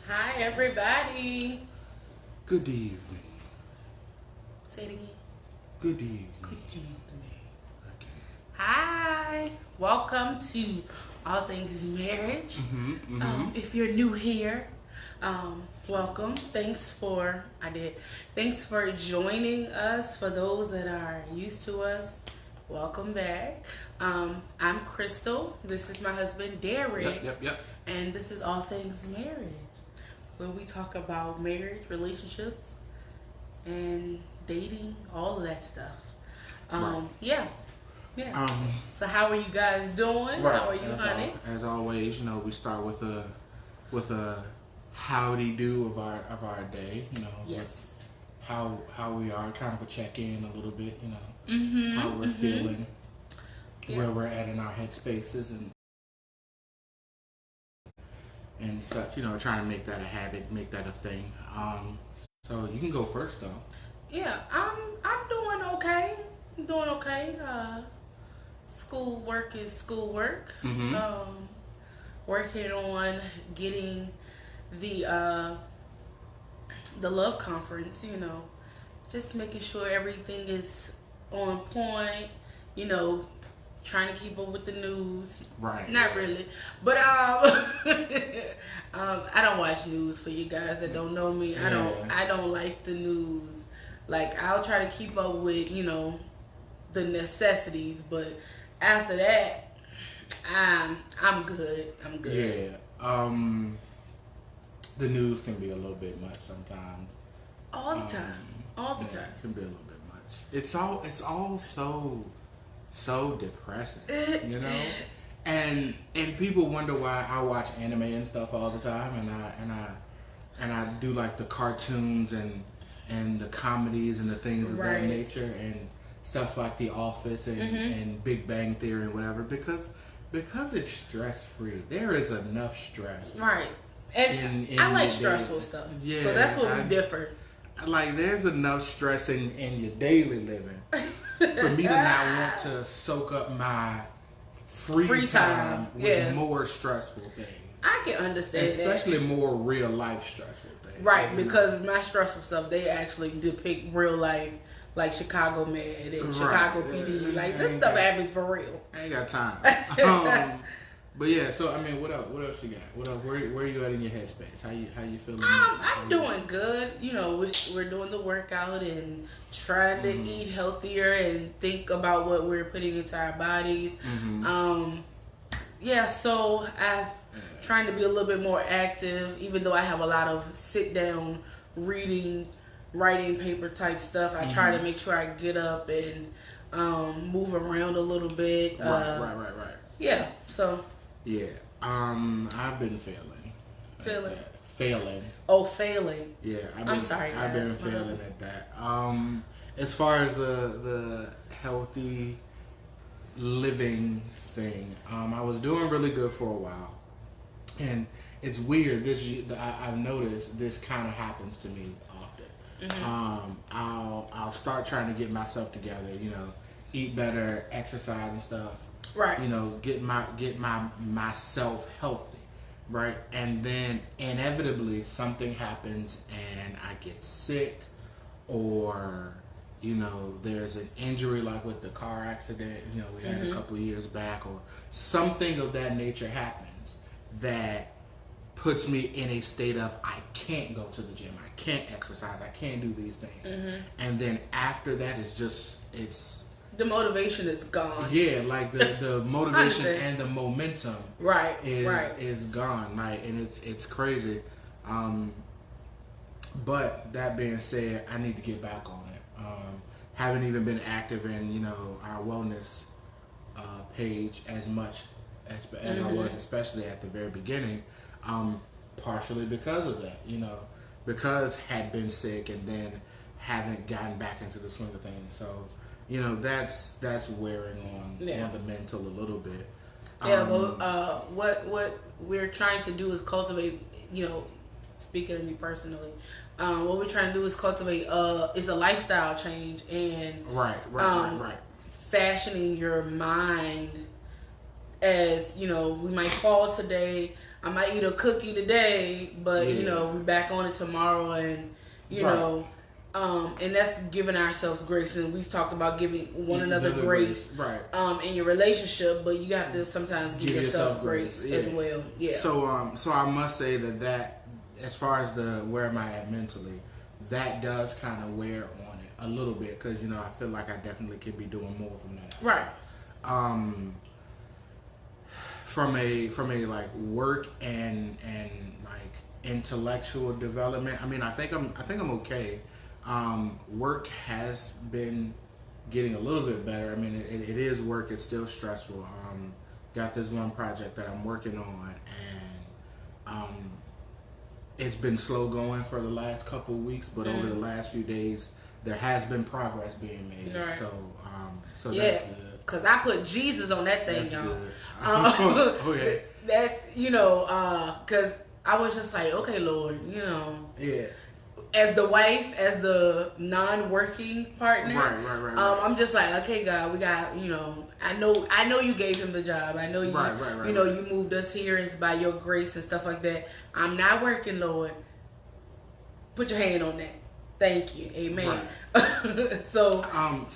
Hi, everybody. Good evening. Say it again. Good evening. Good evening. Okay. Hi. Welcome to All Things Marriage. If you're new here, welcome. Thanks for joining us. For those that are used to us, welcome back. I'm Crystal. This is my husband, Derek. Yep. And this is All Things Marriage, where we talk about marriage, relationships, and dating, all of that stuff. Right. Yeah. So how are you guys doing? Right. How are you, honey? As always, we start with a howdy do of our day. Yes. How we are, kind of a check in a little bit. Mm-hmm. How we're feeling, Yeah. where we're at in our headspaces and such. Trying to make that a habit, make that a thing. So you can go first though. Yeah, I'm doing okay. I'm doing okay. Schoolwork is schoolwork. Mm-hmm. Working on getting the love conference. Just making sure everything is on point. Trying to keep up with the news. Right. Not really, but I don't watch news. For you guys that don't know me, I don't like the news. Like, I'll try to keep up with the necessities, but after that, I'm good. Yeah. The news can be a little bit much sometimes. All the time. It can be a little bit much. It's all so depressing, and people wonder why I watch anime and stuff all the time, and I do like the cartoons and the comedies and the things of that nature and stuff like The Office and Big Bang Theory and whatever, because it's stress free. There is enough stress, right? And I like stressful stuff, so that's what we differ. Like, there's enough stress in your daily living for me to not want to soak up my free time with more stressful things. I can understand especially more real life stressful things. Right, because my stressful stuff, they actually depict real life, like Chicago Med and Chicago PD. Like, this stuff happens for real. I ain't got time. But yeah, so I mean, what else you got? What else? Where are you at in your headspace? How you feeling? I'm doing good. We're doing the workout and trying to eat healthier and think about what we're putting into our bodies. So I'm trying to be a little bit more active, even though I have a lot of sit down reading, writing paper type stuff. I try to make sure I get up and move around a little bit. Right. Yeah. So. Yeah. I've been failing. Oh, failing. Yeah. I'm sorry, guys. I've been failing at that. As far as the healthy living thing, I was doing really good for a while, and it's weird. I've noticed this kind of happens to me often. I'll start trying to get myself together. Eat better, exercise and stuff. Right. Get myself healthy, right? And then inevitably something happens and I get sick, or there's an injury, like with the car accident we had a couple of years back, or something of that nature happens that puts me in a state of, I can't go to the gym, I can't exercise, I can't do these things. And then after that, it's the motivation is gone. Yeah, like the motivation and the momentum is gone. Like, and it's crazy. But that being said, I need to get back on it. Haven't even been active in our wellness page as much as I was, especially at the very beginning. Partially because of that, because had been sick and then haven't gotten back into the swing of things. So. That's wearing on the mental a little bit. What we're trying to do is cultivate, speaking of me personally, what we're trying to do is cultivate is a lifestyle change, and right. fashioning your mind as, you know, we might fall today. I might eat a cookie today, but you know, we're back on it tomorrow, and you know, and that's giving ourselves grace. And we've talked about giving one another grace, in your relationship, but you have to sometimes give yourself grace as well. Yeah. So so I must say that as far as the where am I at mentally, that does kind of wear on it a little bit, because you know I feel like I definitely could be doing more from that. Right. From a like work and like intellectual development, I mean, I think I'm okay. Work has been getting a little bit better. I mean, it is work. It's still stressful. Got this one project that I'm working on, and it's been slow going for the last couple of weeks, but over the last few days, there has been progress being made. Right. So that's good. Cause I put Jesus on that thing, y'all. Oh yeah. That's, you know, cause I was just like, okay, Lord, you know. Yeah. As the wife, as the non-working partner, right. I'm just like, okay, God, we got, you know, I know you gave him the job. I know you, you know, you moved us here. It's by your grace and stuff like that. I'm not working, Lord. Put your hand on that. Thank you, amen. Right. so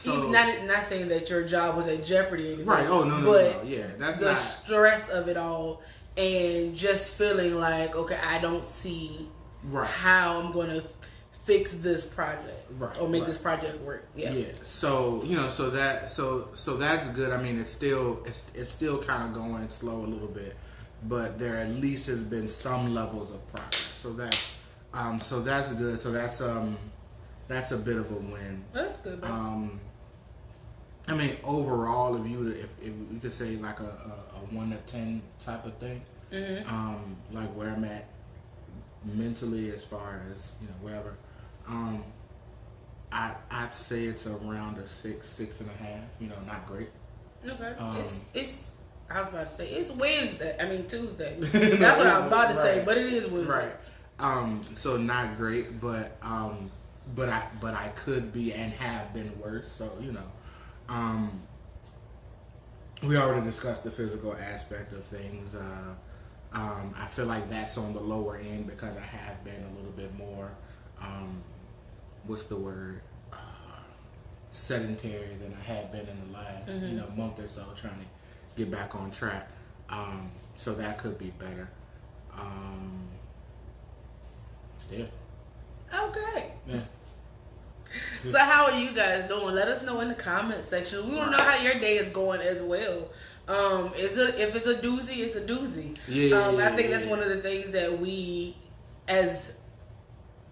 even not saying that your job was at jeopardy or anything. Right. Oh no. Yeah, that's the stress of it all, and just feeling like, okay, I don't see how I'm going to fix this project or make this project work. Yeah. So you know, so that's good. I mean, it's still kind of going slow a little bit, but there at least has been some levels of progress. So that's good. So that's a bit of a win. That's good. I mean, overall, if you could say like a 1 to 10 type of thing, like where I'm at mentally, as far as, you know, whatever, I'd say it's around a 6.5. You know, not great. Okay. It's I was about to say it's Wednesday. I mean Tuesday. That's what I was about to say, but it is Wednesday. Right. So not great, but I could be and have been worse. So, you know, we already discussed the physical aspect of things. I feel like that's on the lower end because I have been a little bit more, what's the word, sedentary than I had been in the last, you know, month or so, trying to get back on track. So that could be better. Yeah. Okay. Yeah. So how are you guys doing? Let us know in the comment section. We want to know how your day is going as well. If it's a doozy, it's a doozy. I think that's one of the things that we, as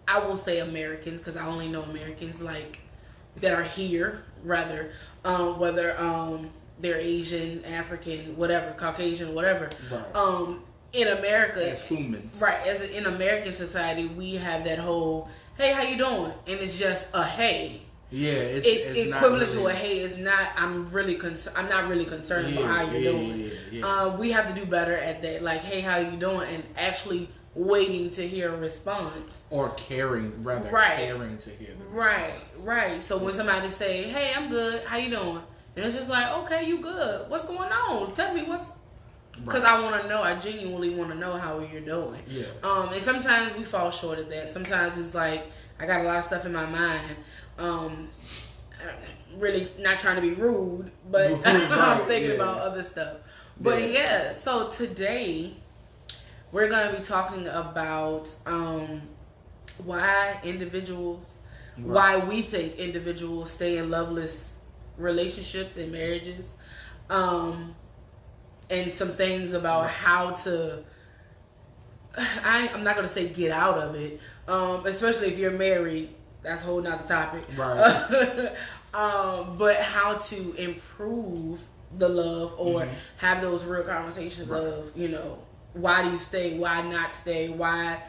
I will say Americans, because I only know Americans like that are here, rather, whether they're Asian, African, whatever, Caucasian, whatever. Right. In America, as humans, right? In American society, we have that whole, "Hey, how you doing?" And it's just a "Hey." Yeah, it's equivalent to a "Hey." It's not. I'm not really concerned about how you're doing. Yeah. We have to do better at that. Like, "Hey, how you doing?" And actually waiting to hear a response, or caring to hear the response. Right. So when somebody say, "Hey, I'm good. How you doing?" And it's just like, "Okay, you good? What's going on? Tell me what's." Because I want to know. I genuinely want to know how you're doing. Yeah. And sometimes we fall short of that. Sometimes it's like, I got a lot of stuff in my mind. Really not trying to be rude, but I'm thinking about other stuff. But yeah, so today we're going to be talking about why we think individuals stay in loveless relationships and marriages. And some things about how to, I'm not going to say get out of it, especially if you're married. That's a whole nother topic. Right. But how to improve the love or have those real conversations of, you know, why do you stay, why not stay, why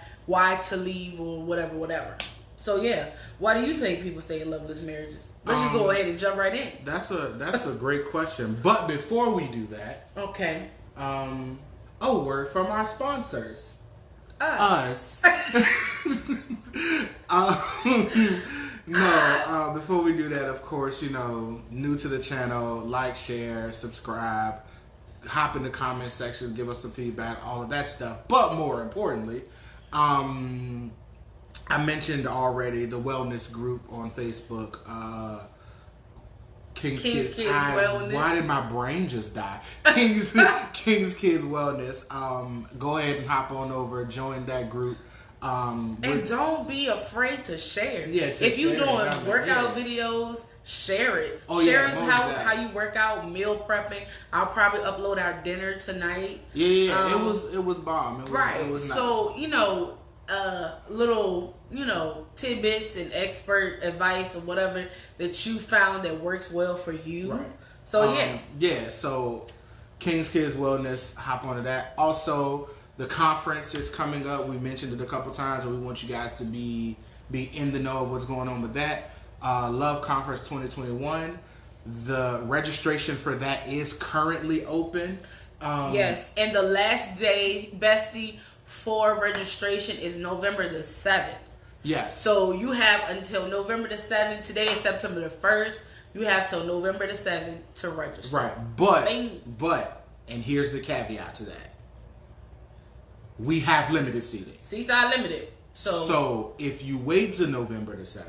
to leave, or whatever. So yeah, why do you think people stay in loveless marriages? Let's just go ahead and jump right in. That's a great question. But before we do that, okay. A word from our sponsors. Us. Before we do that, of course, you know, new to the channel, like, share, subscribe, hop in the comment sections, give us some feedback, all of that stuff. But more importantly, I mentioned already the wellness group on Facebook. King's Kids Wellness. Why did my brain just die? King's Kids Wellness. Go ahead and hop on over, join that group. And don't be afraid to share. Yeah, if you're doing workout videos, share it. Share us how you work out, meal prepping. I'll probably upload our dinner tonight. Yeah, it was bomb. It was nice. So, little, tidbits and expert advice or whatever that you found that works well for you. Right. So, so King's Kids Wellness, hop onto that. Also, the conference is coming up. We mentioned it a couple times, and we want you guys to be in the know of what's going on with that. Love Conference 2021. The registration for that is currently open. Yes, and the last day, bestie, for registration is November the 7th. Yes. So you have until November the 7th. Today is September the 1st. You have till November the 7th to register. Right. But, and here's the caveat to that. We have limited seating. Seaside limited. So if you wait till November the 7th,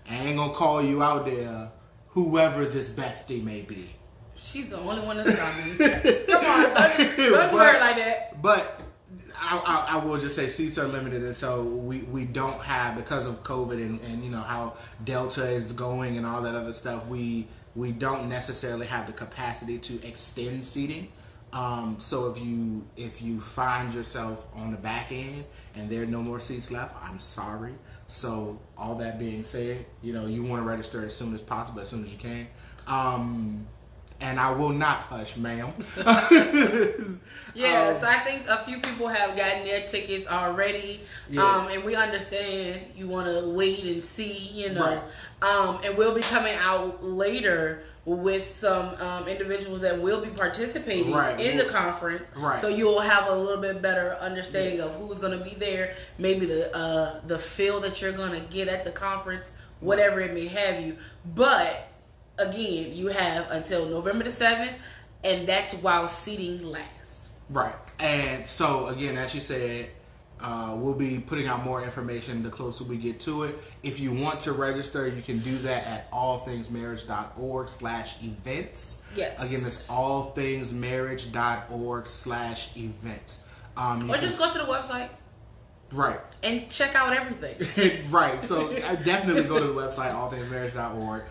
I ain't gonna call you out there, whoever this bestie may be. She's the only one that's got me. Come on, don't do her like that. But I will just say seats are limited, and so we don't have, because of COVID and how Delta is going and all that other stuff, we don't necessarily have the capacity to extend seating. So if you find yourself on the back end and there are no more seats left, I'm sorry. So all that being said, you want to register as soon as possible, as soon as you can. And I will not hush, ma'am. So I think a few people have gotten their tickets already. Yeah. And we understand you want to wait and see, Right. And we'll be coming out later with some individuals that will be participating in the conference. Right. So you'll have a little bit better understanding of who's going to be there, maybe the feel that you're going to get at the conference, whatever it may have you. But again, you have until November the 7th, and that's while seating lasts. Right. And so, again, as you said, we'll be putting out more information the closer we get to it. If you want to register, you can do that at allthingsmarriage.org/events. Yes. Again, that's allthingsmarriage.org/events. Or just go to the website. Right. And check out everything. Right. So I definitely go to the website, allthingsmarriage.org.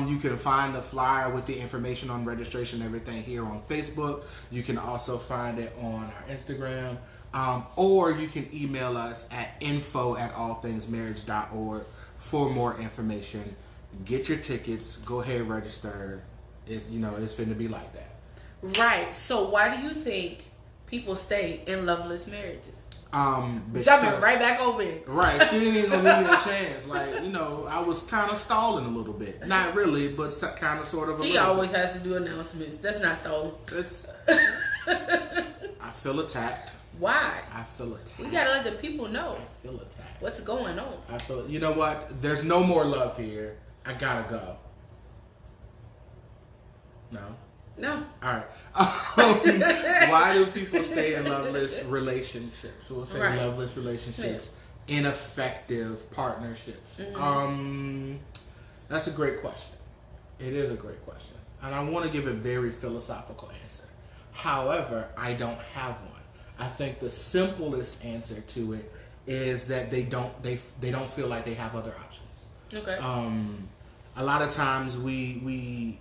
You can find the flyer with the information on registration and everything here on Facebook. You can also find it on our Instagram. Or you can email us at info@allthingsmarriage.org for more information. Get your tickets. Go ahead and register. It's finna be like that. Right. So why do you think people stay in loveless marriages? Jumping right back over it. Right. She didn't even give me a chance. I was kind of stalling a little bit. Not really, but kind of sort of. He always has to do announcements. That's not stalling. I feel attacked. Why? I feel attacked. We gotta let the people know. I feel attacked. What's going on? I feel. You know what? There's no more love here. I gotta go. No. All right. Why do people stay in loveless relationships? We'll say loveless relationships, ineffective partnerships. Mm-hmm. That's a great question. It is a great question, and I want to give a very philosophical answer. However, I don't have one. I think the simplest answer to it is that they don't feel like they have other options. Okay. A lot of times we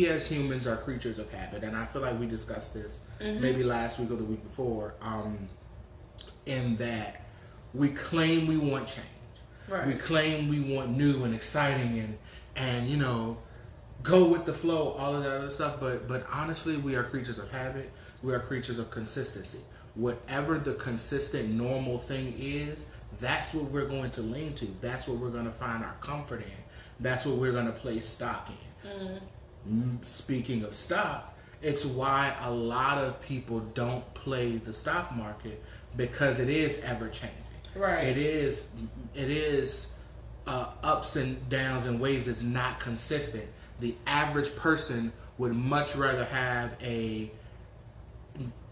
as humans are creatures of habit, and I feel like we discussed this maybe last week or the week before, in that we claim we want change. Right. We claim we want new and exciting and go with the flow, all of that other stuff, but honestly, we are creatures of habit. We are creatures of consistency. Whatever the consistent normal thing is, that's what we're going to lean to. That's what we're going to find our comfort in. That's what we're going to place stock in. Speaking of stock, it's why a lot of people don't play the stock market, because it is ever changing. Right. It is ups and downs and waves. It's not consistent. the average person would much rather have a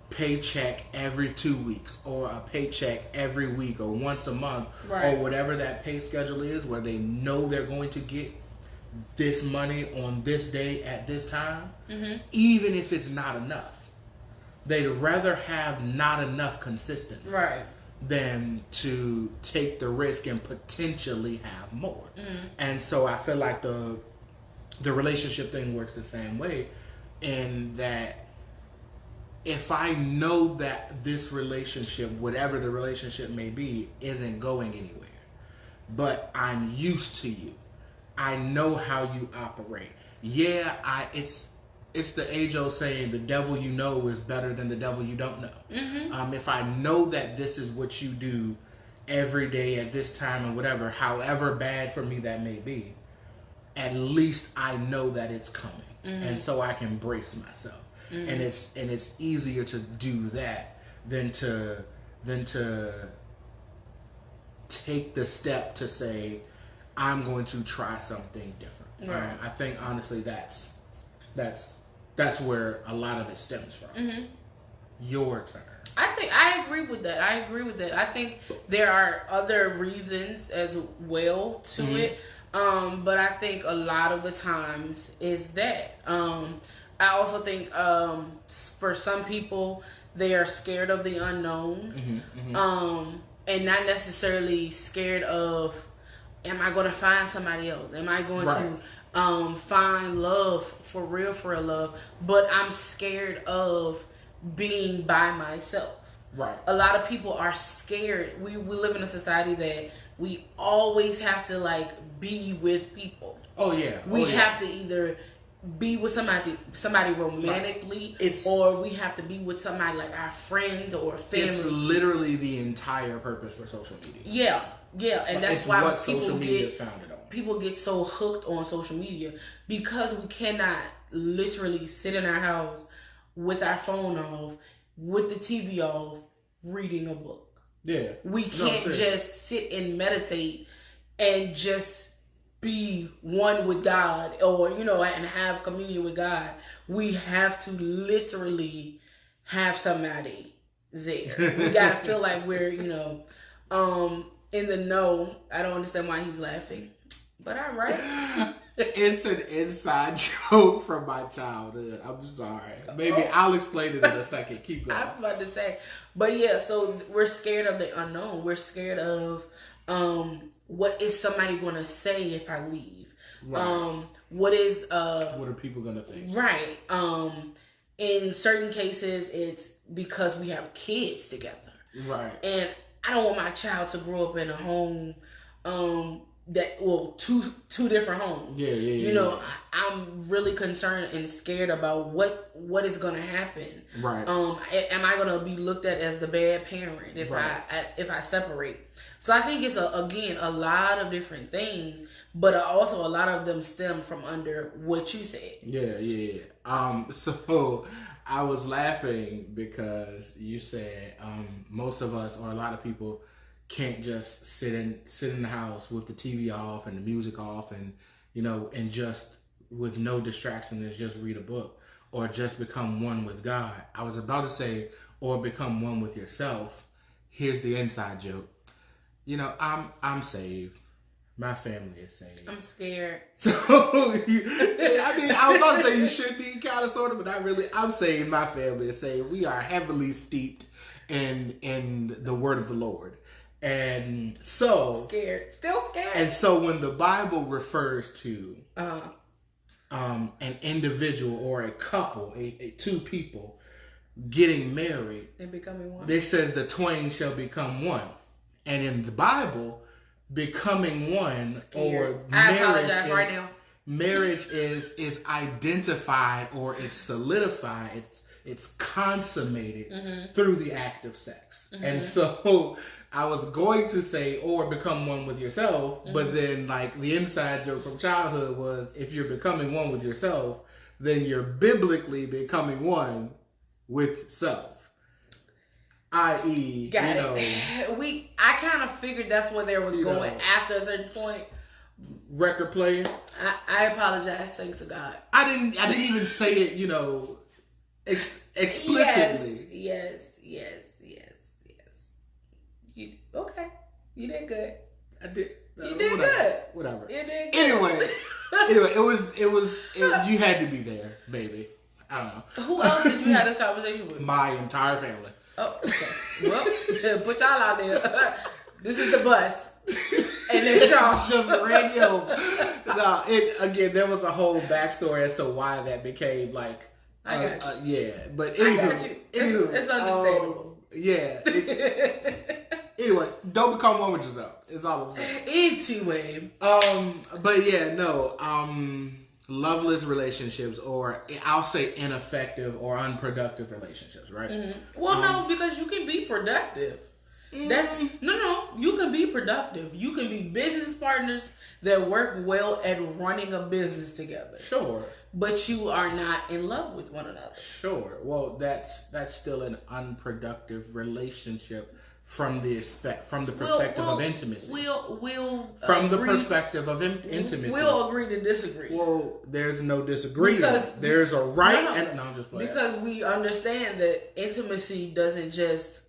paycheck every 2 weeks, or a paycheck every week, or once a month, right. or whatever that pay schedule is, where they know they're going to get this money on this day at this time, even if it's not enough. They'd rather have not enough consistently, right, than to take the risk and potentially have more. And so I feel like the relationship thing works the same way, in that if I know that this relationship, whatever the relationship may be, isn't going anywhere, but I'm used to you, I know how you operate. Yeah, it's the age-old saying, the devil you know is better than the devil you don't know. If I know that this is what you do every day at this time and whatever, however bad for me that may be, at least I know that it's coming. And so I can brace myself. And it's easier to do that than to take the step to say, I'm going to try something different. Right. I think honestly that's where a lot of it stems from. Your turn. I agree with that. I think there are other reasons as well to it. But I think a lot of the times is that. I also think for some people, they are scared of the unknown. And not necessarily scared of, am I going to find somebody else? Am I going to find love for real love? But I'm scared of being by myself. Right. A lot of people are scared. We live in a society that we always have to like be with people. Oh yeah. We have to either be with somebody romantically, or we have to be with somebody like our friends or family. It's literally the entire purpose for social media. Yeah, and that's why what social media is founded on. People get so hooked on social media because we cannot literally sit in our house with our phone off, with the TV off, reading a book. Yeah. We can't just sit and meditate and just be one with God, or and have communion with God. We have to literally have somebody there. We gotta feel like we're in the know. I don't understand why he's laughing, but all right. It's an inside joke from my childhood. I'm sorry. Maybe I'll explain it in a second. Keep going. I was about to say, but yeah. So we're scared of the unknown. We're scared of what is somebody going to say if I leave? Right. What are people going to think? Right. In certain cases, it's because we have kids together. Right. And I don't want my child to grow up in a home two different homes. Yeah. I'm really concerned and scared about what is going to happen. Right. Am I going to be looked at as the bad parent if I separate? So I think it's a lot of different things, but also a lot of them stem from under what you said. Yeah. So I was laughing because you said most of us, or a lot of people, can't just sit in the house with the TV off and the music off and and just with no distractions, just read a book, or just become one with God. I was about to say, or become one with yourself. Here's the inside joke. I'm saved. My family is saved. I'm scared. So, I was about to say you should be kind of sort of, but not really. I'm saying my family is saved. We are heavily steeped in the word of the Lord. And so... Still scared. And so when the Bible refers to an individual or a couple, two people getting married... They're becoming one. It says the twain shall become one. And in the Bible, becoming one or I apologize right now. Marriage is identified, or it's solidified, it's consummated through the act of sex. And so I was going to say, or become one with yourself, but then like the inside joke from childhood was, if you're becoming one with yourself, then you're biblically becoming one with yourself. I.e., I kind of figured that's where there was going after a certain point, record playing. I apologize, thanks to God. I didn't even say it, explicitly. Yes. Okay. You did good. I did. You did good. Whatever. You did good. Anyway, it was you had to be there, baby. I don't know. Who else did you have this conversation with? My entire family. Oh, okay. Well, put y'all out there. This is the bus. And then y'all. Just radio. No, there was a whole backstory as to why that became like. I got you. Yeah, but anywho, I got you. It's understandable. Yeah. Anyway, don't become one with yourself. It's all I'm saying. Anyway. But yeah, no. Loveless relationships, or I'll say ineffective or unproductive relationships, right? Mm-hmm. Well, no, because you can be productive. That's no. You can be productive. You can be business partners that work well at running a business together. Sure. But you are not in love with one another. Sure. Well, that's still an unproductive relationship from the perspective of intimacy. From the perspective of intimacy. We'll agree to disagree. Well, there's no disagreement. Because there's a right and I'm just playing. Because we understand that intimacy doesn't just,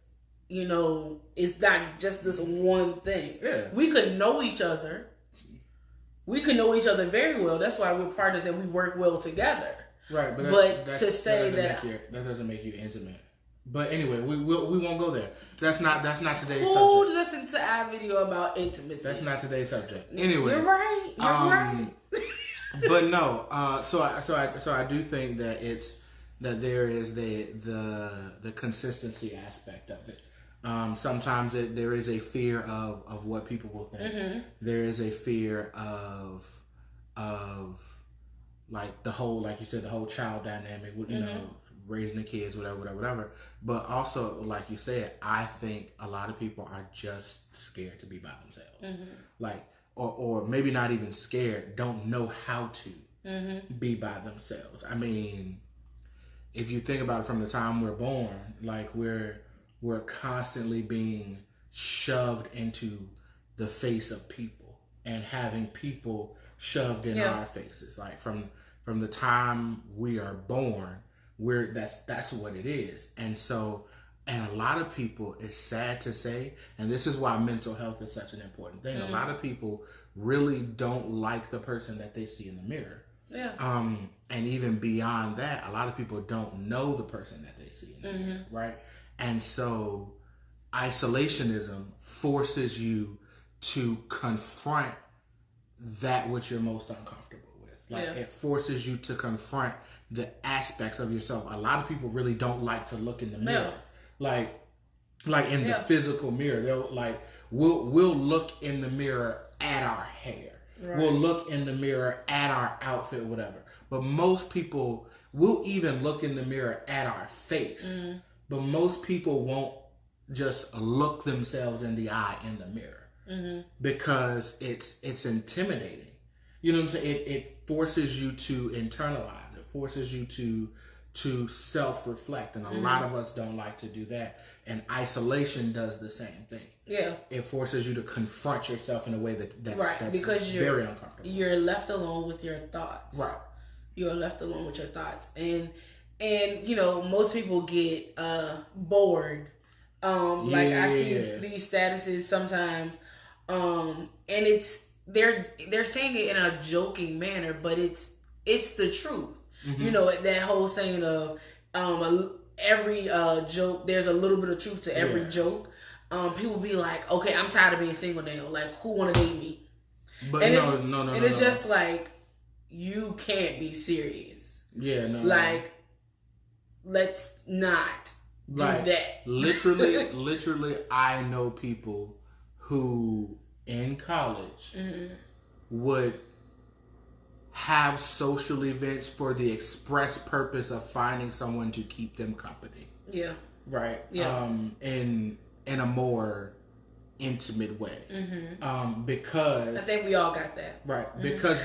it's not just this one thing. Yeah. We could know each other. We could know each other very well. That's why we're partners and we work well together. Right, but that doesn't make you intimate. But anyway, we won't go there. That's not today's subject. Who listened to our video about intimacy? That's not today's subject. Anyway, you're right. You're right. But no. So I do think that there is the consistency aspect of it. Sometimes there is a fear of what people will think. Mm-hmm. There is a fear of like the whole, like you said, the whole child dynamic. Raising the kids, whatever. But also, like you said, I think a lot of people are just scared to be by themselves. Mm-hmm. Like, or maybe not even scared, don't know how to be by themselves. I mean, if you think about it from the time we're born, like we're constantly being shoved into the face of people and having people shoved in our faces. Like from the time we are born, that's what it is. And a lot of people, it's sad to say, and this is why mental health is such an important thing. A lot of people really don't like the person that they see in the mirror. Yeah. And even beyond that, a lot of people don't know the person that they see in the mirror, right? And so isolationism forces you to confront that which you're most uncomfortable with. Like it forces you to confront the aspects of yourself. A lot of people really don't like to look in the mirror. Like in the physical mirror. They'll we'll look in the mirror at our hair. Right. We'll look in the mirror at our outfit, whatever. But most people will even look in the mirror at our face. Mm-hmm. But most people won't just look themselves in the eye in the mirror. Mm-hmm. Because it's intimidating. You know what I'm saying? It forces you to internalize. It forces you to self-reflect. And a lot of us don't like to do that. And isolation does the same thing. Yeah. It forces you to confront yourself in a way that's because very uncomfortable. You're left alone with your thoughts. Right. You're left alone with your thoughts. And most people get bored. Like I see these statuses sometimes. And they're saying it in a joking manner, but it's the truth. Mm-hmm. That whole saying of every joke, there's a little bit of truth to every joke. People be like, okay, I'm tired of being single now. Like, who want to date me? But no. And it's just like, you can't be serious. Yeah, no. Like, let's not do that. Literally, I know people who in college would have social events for the express purpose of finding someone to keep them company. Yeah. Right. Yeah. In a more intimate way. Because I think we all got that. Right. Because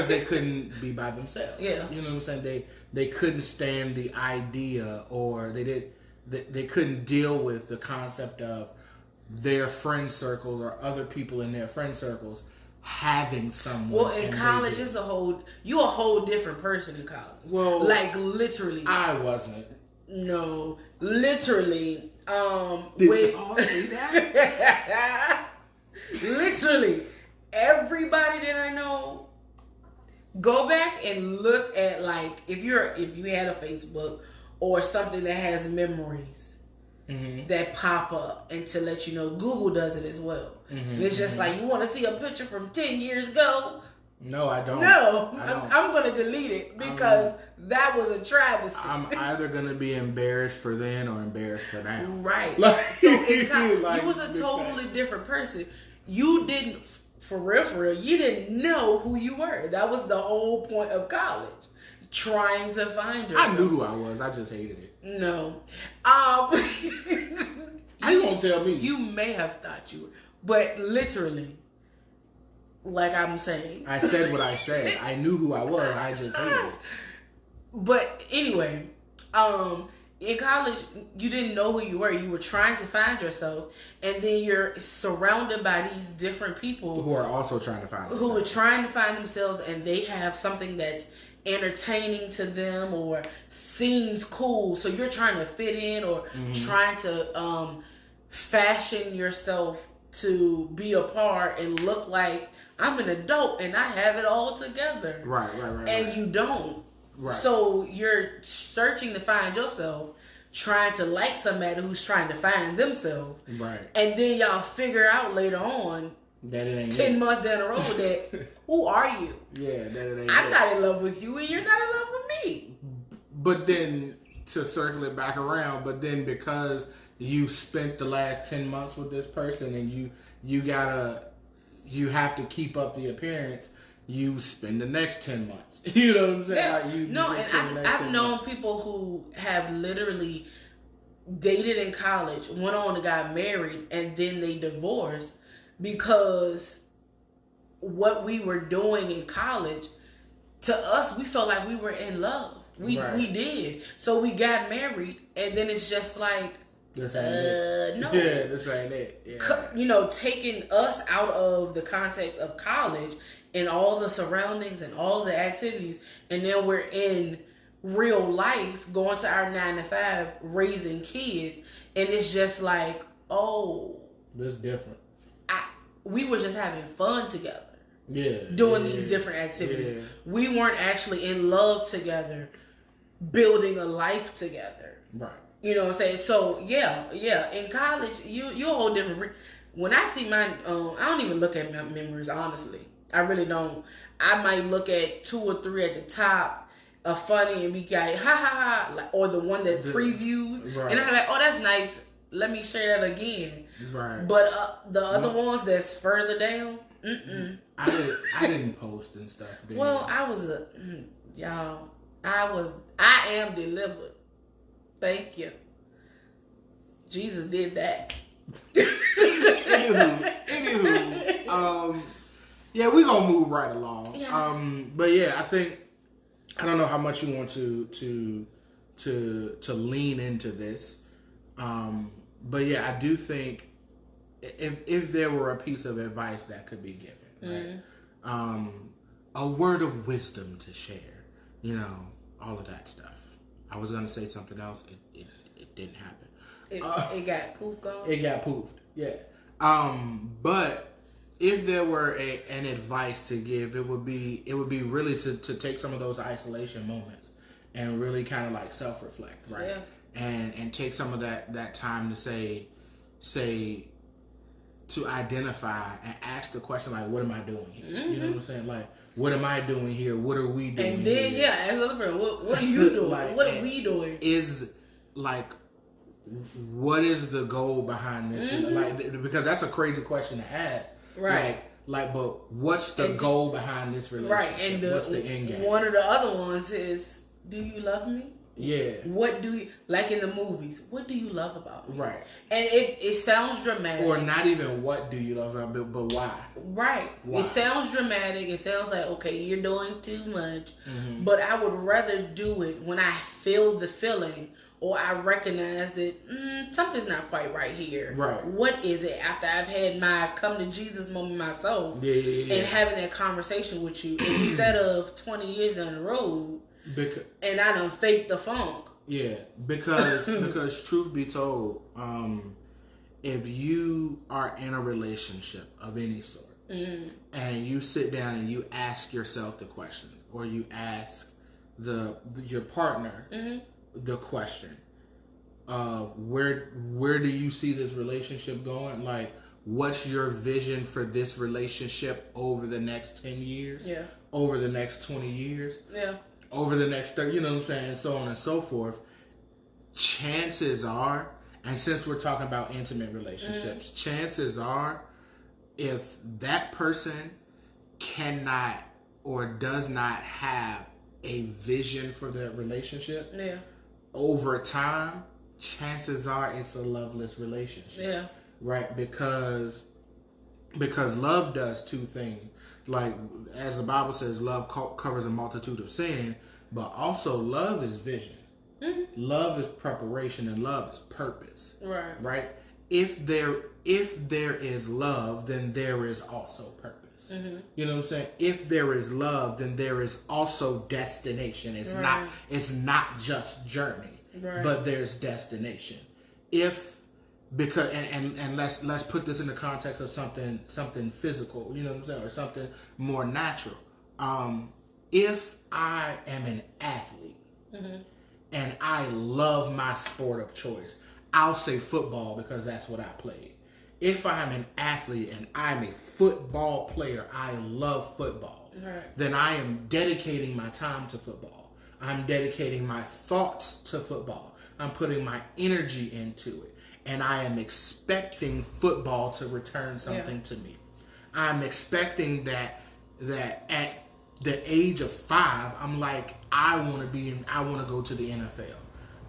they couldn't be by themselves. Yeah. You know what I'm saying? They couldn't stand the idea, or they couldn't deal with the concept of their friend circles or other people in their friend circles having someone. Well, in college, it's a whole different person in college. Well, like literally, I wasn't. No, literally. Did you all see that? Literally, everybody that I know, go back and look at like if you had a Facebook or something that has memories that pop up and to let you know. Google does it as well. And it's just like, you want to see a picture from 10 years ago? No, I don't. No, I'm going to delete it because that was a travesty. I'm either going to be embarrassed for then or embarrassed for now. Right. Like, so you was a totally different person. You didn't, for real, you didn't know who you were. That was the whole point of college. Trying to find yourself. I knew who I was. I just hated it. No. How you gonna tell me? You may have thought you were. But literally, like I'm saying. I said what I said. I knew who I was. I just hated it. But anyway, in college, you didn't know who you were. You were trying to find yourself. And then you're surrounded by these different people. Who are also trying to find themselves. Who are trying to find themselves, and they have something that's entertaining to them or seems cool. So you're trying to fit in or trying to fashion yourself to be a part and look like I'm an adult and I have it all together. Right. And you don't. Right. So you're searching to find yourself, trying to like somebody who's trying to find themselves. Right. And then y'all figure out later on that it ain't 10 months down the road that who are you? Yeah, that it ain't. I'm not in love with you and you're not in love with me. But then to circle it back around, because you spent the last 10 months with this person and you have to keep up the appearance, you spend the next 10 months. You know what I'm saying? Yeah. And I've known people who have literally dated in college, went on and got married, and then they divorced because what we were doing in college, to us, we felt like we were in love. We did. So we got married, and then it's just like, this ain't it. No. Yeah, this ain't it. Yeah. Taking us out of the context of college and all the surroundings and all the activities, and then we're in real life, going to our 9 to 5, raising kids, and it's just like, oh, this is different. We were just having fun together. Yeah. Doing these different activities. Yeah. We weren't actually in love together, building a life together. Right. You know what I'm saying? So, yeah. In college, you're a whole different... When I see mine, I don't even look at my memories, honestly. I really don't. I might look at 2 or 3 at the top, a funny, and be like, ha, like, or the one that previews. Right. And I'm like, oh, that's nice. Let me share that again. Right. But the other ones that's further down, I didn't post and stuff. Well, I am delivered. Thank you. Jesus did that. Anywho, yeah, we're gonna move right along. Yeah. But yeah, I don't know how much you want to lean into this. But yeah, I do think if there were a piece of advice that could be given, right? A word of wisdom to share, all of that stuff. I was gonna say something else. It didn't happen. It got poofed on. It got poofed. Yeah. But if there were an advice to give, it would be really to take some of those isolation moments and really kind of like self-reflect, right? Yeah. And take some of that time to say to identify and ask the question, like, what am I doing here? You know what I'm saying? Like, what am I doing here? What are we doing? And then here? ask the other person, what are you doing? Like, what are we doing? Is like, what is the goal behind this? Like, because that's a crazy question to ask. Right. Like, but what's the goal behind this relationship? Right. And what's the end game? One of the other ones is, do you love me? Yeah. What do you, like in the movies, what do you love about me? Right. And it sounds dramatic. Or not even what do you love about me, but why? Right. Why? It sounds dramatic. It sounds like, okay, you're doing too much. But I would rather do it when I feel the feeling or I recognize that something's not quite right here. Right. What is it? After I've had my come to Jesus moment myself, and having that conversation with you instead of 20 years on the road, and I done faked the funk. Yeah, because truth be told, if you are in a relationship of any sort, and you sit down and you ask yourself the questions, or you ask your partner the question of where do you see this relationship going? Like, what's your vision for this relationship over the next 10 years? Yeah. Over the next 20 years? Yeah. Over the next 30, you know what I'm saying, and so on and so forth. Chances are, and since we're talking about intimate relationships, chances are, if that person cannot or does not have a vision for their relationship, over time, chances are it's a loveless relationship. Yeah. Right? Because love does two things. Like, as the Bible says, love covers a multitude of sin, but also love is vision. Love is preparation, and love is purpose. Right? If there is love, then there is also purpose. You know what I'm saying? If there is love, then there is also destination. It's not just journey, but there's destination. Because let's put this in the context of something physical, you know what I'm saying, or something more natural. If I am an athlete and I love my sport of choice, I'll say football because that's what I played. If I'm an athlete and I'm a football player, I love football, then I am dedicating my time to football. I'm dedicating my thoughts to football. I'm putting my energy into it. And I am expecting football to return something to me. I'm expecting that at the age of 5, I'm like, I want to go to the NFL.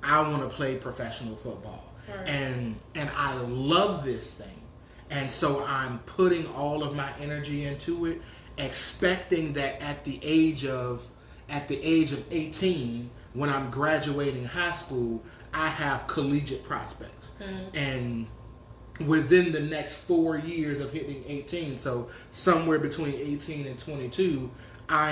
I want to play professional football. And I love this thing. And so I'm putting all of my energy into it, expecting that at the age of 18, when I'm graduating high school, I have collegiate prospects. And within the next 4 years of hitting 18, so somewhere between 18 and 22, I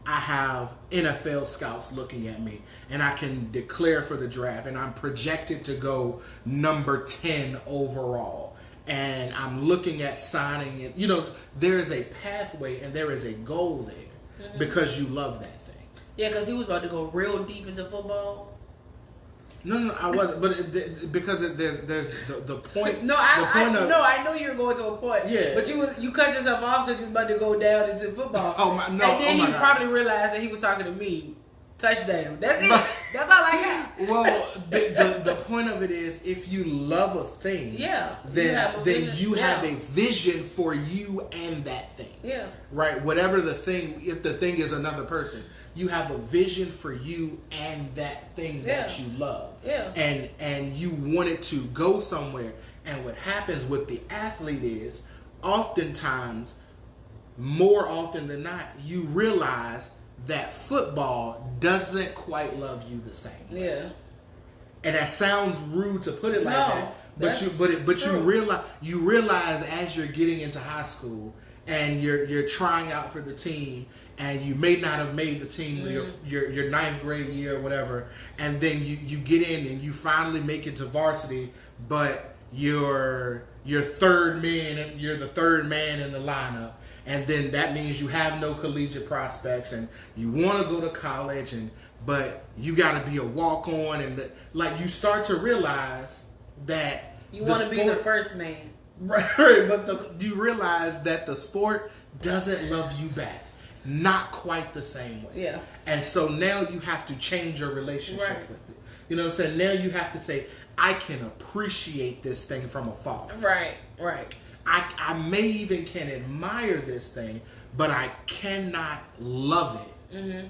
have NFL scouts looking at me, and I can declare for the draft, and I'm projected to go number 10 overall. And I'm looking at signing it. You know, there is a pathway and there is a goal there because you love that thing. Yeah, because he was about to go real deep into football. No, I wasn't. But because there's the point. I know you were going to a point. Yeah. But you cut yourself off because you were about to go down into football. And then he probably realized that he was talking to me. Touchdown. That's it. That's all I got. Well, the point of it is, if you love a thing, then you have a vision for you and that thing. Yeah. Right. Whatever the thing, if the thing is another person, you have a vision for you and that thing that you love. Yeah. And you want it to go somewhere. And what happens with the athlete is, oftentimes, more often than not, you realize that football doesn't quite love you the same way. Yeah. And that sounds rude to put it like that. But you realize as you're getting into high school and you're trying out for the team, and you may not have made the team your ninth grade year or whatever, and then you get in and you finally make it to varsity, but you're the third man in the lineup. And then that means you have no collegiate prospects, and you want to go to college, but you got to be a walk-on, and you start to realize that you want to be the first man, right? But you realize that the sport doesn't love you back, not quite the same way. Yeah. And so now you have to change your relationship with it. You know what I'm saying? Now you have to say, I can appreciate this thing from afar. Right. Right. I may even can admire this thing, but I cannot love it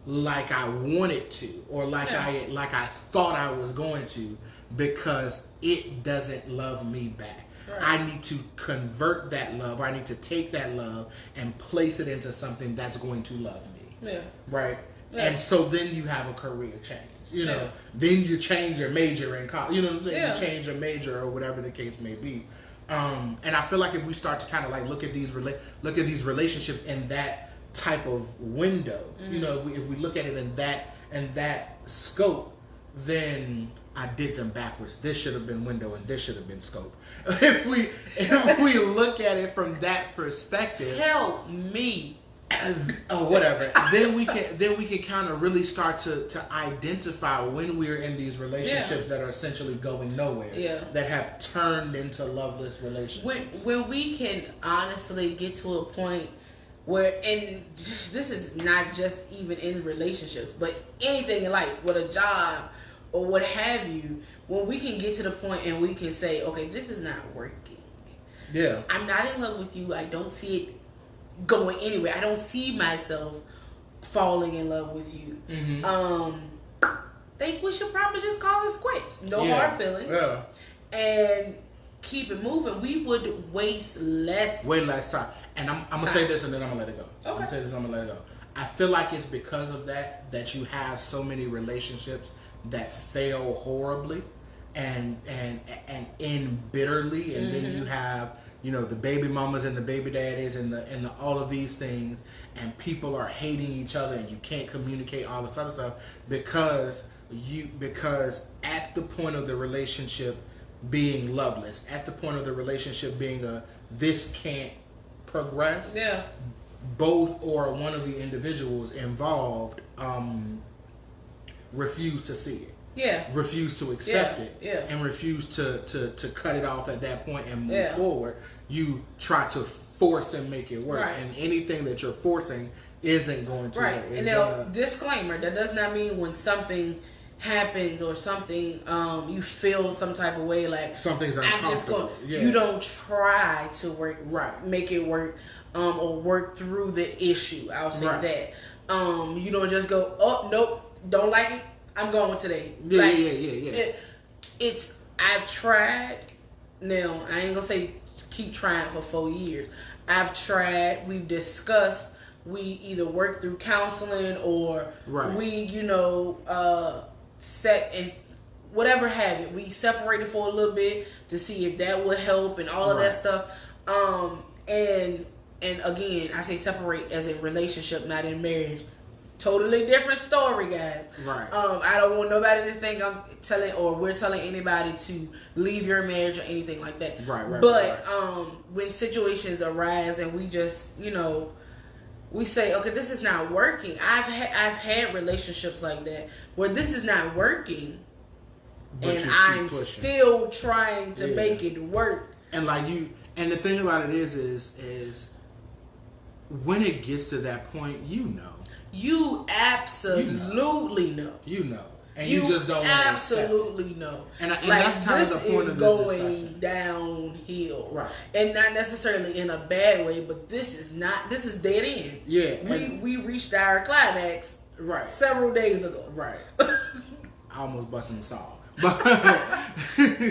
like I wanted to, or like I thought I was going to, because it doesn't love me back. Right. I need to convert that love. I need to take that love and place it into something that's going to love me. Yeah. Right. Yeah. And so then you have a career change. You know, then you change your major in college. You know what I'm saying? Yeah. You change your major or whatever the case may be. And I feel like if we start to kind of like look at these relationships in that type of window, you know, if we look at it in that scope, then I did them backwards. This should have been window and this should have been scope. If we look at it from that perspective, help me. Oh, whatever. then we can kind of really start to identify when we're in these relationships that are essentially going nowhere. Yeah. That have turned into loveless relationships. When we can honestly get to a point where, and this is not just even in relationships, but anything in life, with a job or what have you, when we can get to the point and we can say, okay, this is not working. Yeah. I'm not in love with you. I don't see it going anywhere. I don't see myself falling in love with you. Think we should probably just call this quits. No hard feelings. Yeah. And keep it moving. We would waste way less time. And I'm gonna say this and then I'm gonna let it go. Okay. I'm gonna say this, I'm gonna let it go. I feel like it's because of that you have so many relationships that fail horribly and end bitterly, and then you have, you know, the baby mamas and the baby daddies and the all of these things, and people are hating each other and you can't communicate all this other stuff because at the point of the relationship being loveless, at the point of the relationship being this can't progress, both or one of the individuals involved refuse to see it. Refuse to accept it. And refuse to cut it off at that point and move forward. You try to force and make it work. And anything that you're forcing isn't going to work. And now, disclaimer, that does not mean when something happens or something you feel some type of way, like something's uncomfortable. You don't try to make it work or work through the issue. I'll say that. You don't just go, oh nope, don't like it, I'm going today. It's I've tried. Now I ain't gonna say keep trying for 4 years. I've tried. We've discussed. We either work through counseling or we, set and whatever have it. We separated for a little bit to see if that would help and all of that stuff. And again, I say separate as a relationship, not in marriage. Totally different story, guys. I don't want nobody to think I'm telling or we're telling anybody to leave your marriage or anything like that. But when situations arise and we just, we say, okay, this is not working. I've had relationships like that where this is not working, but and I'm still trying to make it work. And and the thing about it is when it gets to that point, you absolutely know. And you just don't absolutely know. And that's kind of the point of this discussion. This is going downhill. And not necessarily in a bad way, but this is dead end. We reached our climax several days ago. I almost busted the song. But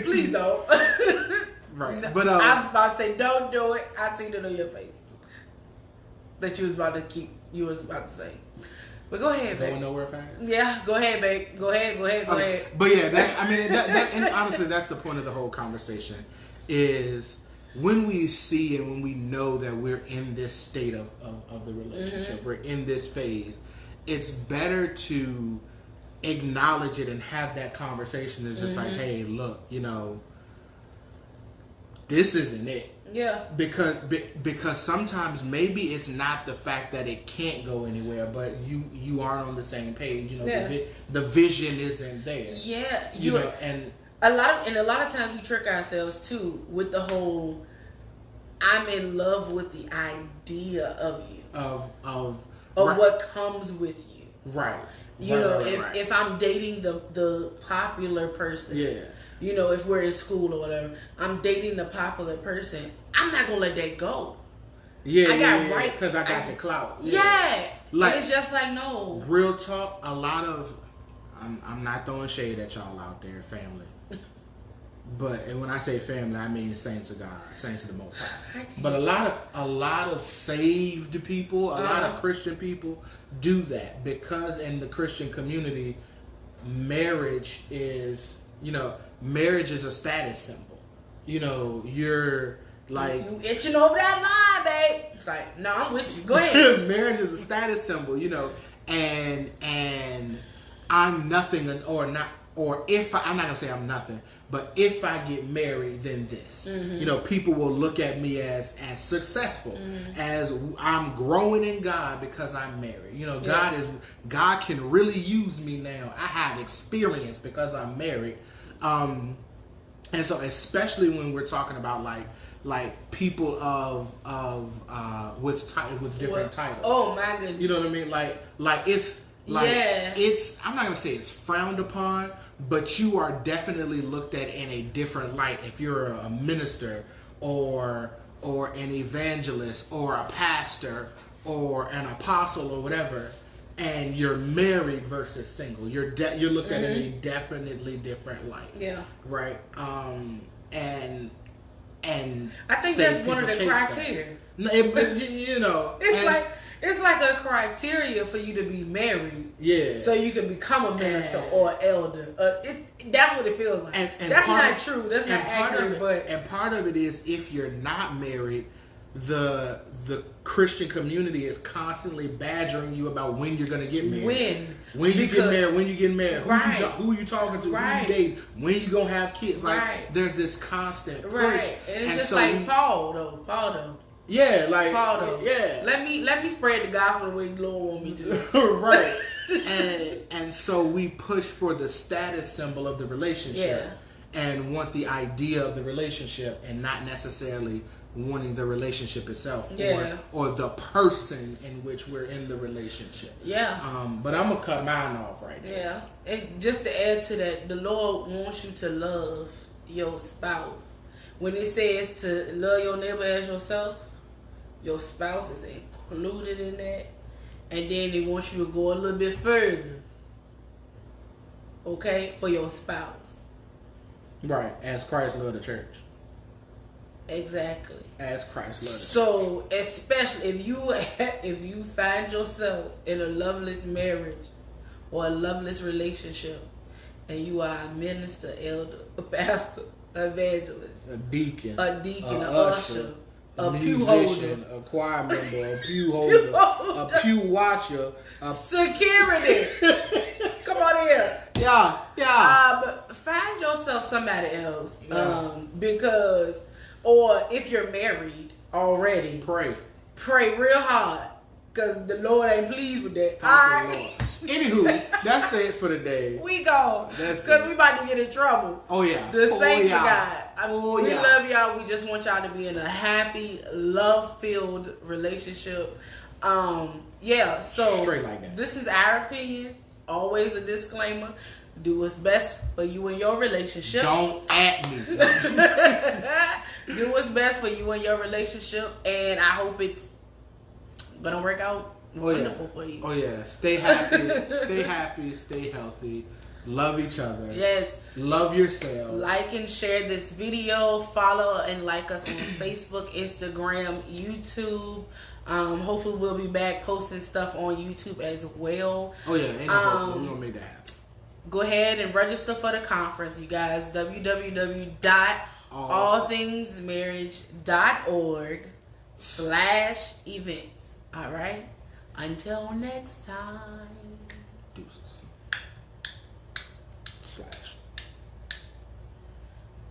please don't. But I'm about to say don't do it. I seen it on your face. That you was about to say. But go ahead, babe. Going nowhere fast? Yeah, go ahead, babe. Go ahead. But yeah, and honestly, that's the point of the whole conversation, is when we see and when we know that we're in this state of the relationship, we're in this phase, it's better to acknowledge it and have that conversation. It's just like, hey, look, this isn't it. Because sometimes maybe it's not the fact that it can't go anywhere, but you aren't on the same page. The vision isn't there. And a lot of times we trick ourselves too with the whole I'm in love with the idea of you of what comes with you. If I'm dating the popular person. If we're in school or whatever, I'm dating the popular person. I'm not gonna let that go. Because I got the clout. Like, it's just like, no. Real talk. A lot of I'm not throwing shade at y'all out there, family. And when I say family, I mean saints of God, saints of the Most High. But a lot of saved people, a lot of Christian people do that because in the Christian community, marriage is, marriage is a status symbol. You're like, you itching over that line, babe. It's like, no, I'm with you. Go ahead. Marriage is a status symbol, and I'm nothing, or not, or if I'm not gonna say I'm nothing, but if I get married, then this. People will look at me as successful, as I'm growing in God because I'm married. God can really use me now. I have experience because I'm married. And so, especially when we're talking about like people with different titles. Oh my goodness! You know what I mean? It's I'm not gonna say it's frowned upon, but you are definitely looked at in a different light if you're a minister or an evangelist or a pastor or an apostle or whatever, and you're married versus single. You're looked at in a definitely different light. Yeah. Right. And I think that's one of the criteria. No, it's like a criteria for you to be married. Yeah. So you can become a minister or elder. That's what it feels like. And that's not true. That's not accurate. And part of it is, if you're not married, the Christian community is constantly badgering you about when you're going to get married. When you get married. Right. Who you talking to? Right. Who you dating? When you going to have kids? Like, right. There's this constant push. Right. And it's just like Paul though. Yeah, like Paul though. Yeah. Let me spread the gospel the way the Lord want me to. Right. and so we push for the status symbol of the relationship, and want the idea of the relationship, and not necessarily wanting the relationship itself, or the person in which we're in the relationship. Yeah. But I'm gonna cut mine off right now. Yeah. And just to add to that, the Lord wants you to love your spouse. When it says to love your neighbor as yourself, your spouse is included in that. And then they want you to go a little bit further. Okay? For your spouse. Right. As Christ loved the church. Exactly. As Christ loved the church. So, especially if you find yourself in a loveless marriage or a loveless relationship, and you are a minister, elder, a pastor, evangelist, a deacon, a usher, a pew musician, holder, a choir member, a pew holder, a pew watcher, security. Come on here. Yeah. Find yourself somebody else. Because, or if you're married already, pray real hard, because the Lord ain't pleased with that. Talk to the Lord. Anywho, that's it for the day. We go. Because we about to get in trouble. Oh, yeah. The saints of God. We love y'all. We just want y'all to be in a happy, love-filled relationship. So straight like that. This is our opinion. Always a disclaimer. Do what's best for you and your relationship. Don't at me. Do what's best for you and your relationship. And I hope it's going to work out wonderful for you. Oh yeah. Stay happy, stay healthy, love each other. Yes. Love yourself. Like and share this video. Follow and like us on Facebook, Instagram, YouTube. Hopefully we'll be back posting stuff on YouTube as well. Oh yeah, ain't no hopefully. We're gonna make that happen. Go ahead and register for the conference, you guys. www.allthingsmarriage.org/events. All right. Until next time. Deuces.